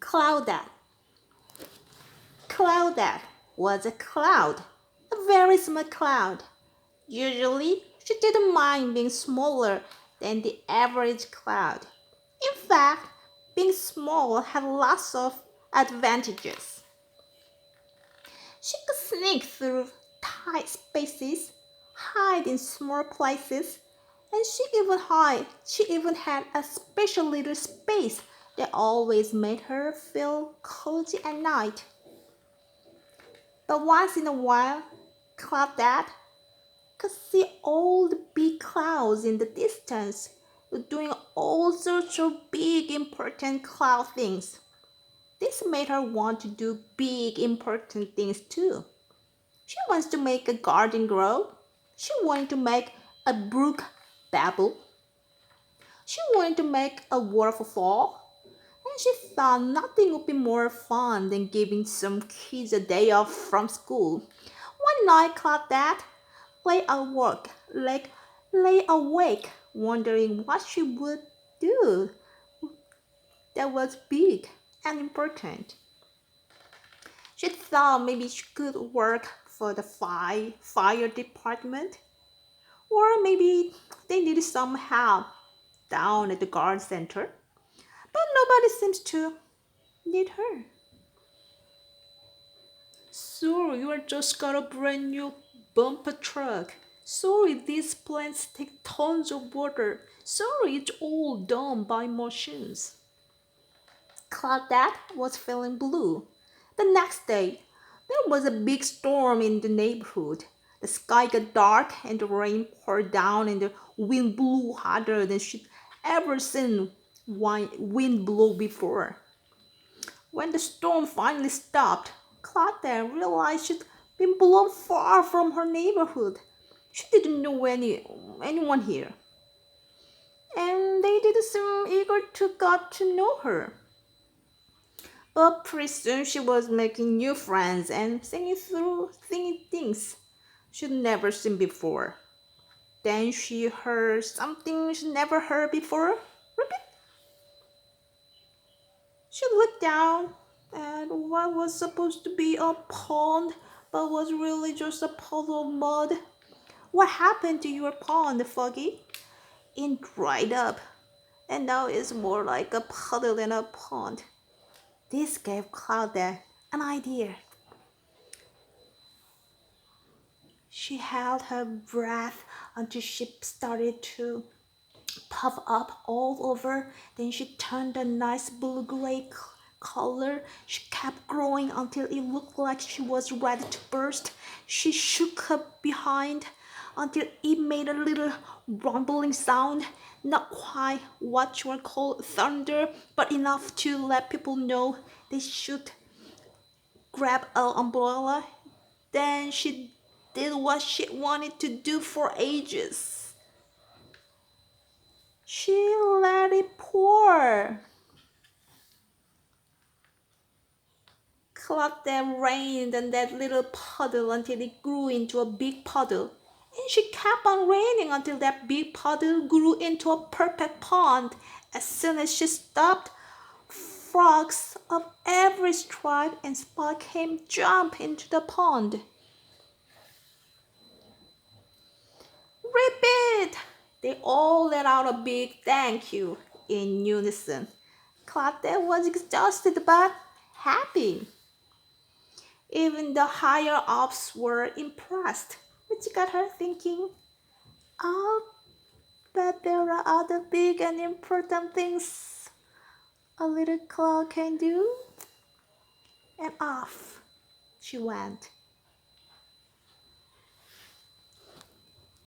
Cloudette. Cloudette was a cloud, a very small cloud. Usually, she didn't mind being smaller than the average cloud. In fact, being small had lots of advantages. She could sneak through tight spaces, hide in small places, and she even had a special little space that always made her feel cozy at night. But once in a while, Claudette could see all the big clouds in the distance doing all sorts of big important cloud things. This made her want to do big important things too. She wants to make a garden grow. She wanted to make a brook babble. She wanted to make a waterfall. And she thought nothing would be more fun than giving some kids a day off from school. One night, Claudette lay awake, like lay awake, wondering what she would do that was big and important. She thought maybe she could work for the fire department, or maybe they needed some help down at the guard center, but nobody seems to need her. Sorry, you just got a brand new bumper truck. Sorry, these plants take tons of water. Sorry, it's all done by machines. Claudette was feeling blue. The next day, there was a big storm in the neighborhood. The sky got dark and the rain poured down and the wind blew harder than she'd ever seen wind blow before. When the storm finally stopped, Claudette realized she'd been blown far from her neighborhood. She didn't know anyone here, and they didn't seem eager to get to know her. But pretty soon she was making new friends and singing things she'd never seen before. Then she heard something she'd never heard before. Repeat. She looked down at what was supposed to be a pond but was really just a puddle of mud. What happened to your pond, Foggy? It dried up, and now it's more like a puddle than a pond. This gave Claudia an idea. She held her breath until she started to puff up all over. Then she turned a nice blue-gray color. She kept growing until it looked like she was ready to burst. She shook her behind until it made a little rumbling sound, not quite what you would call thunder, but enough to let people know they should grab an umbrella. Then she did what she wanted to do for ages. She let it pour. Clapped and rained on that little puddle until it grew into a big puddle. And she kept on raining until that big puddle grew into a perfect pond. As soon as she stopped, frogs of every stripe and spot came jump into the pond. Repeat! They all let out a big thank you in unison. Claudette was exhausted but happy. Even the higher ups were impressed, which got her thinking, I'll bet there are other big and important things a little cloud can do. And off she went.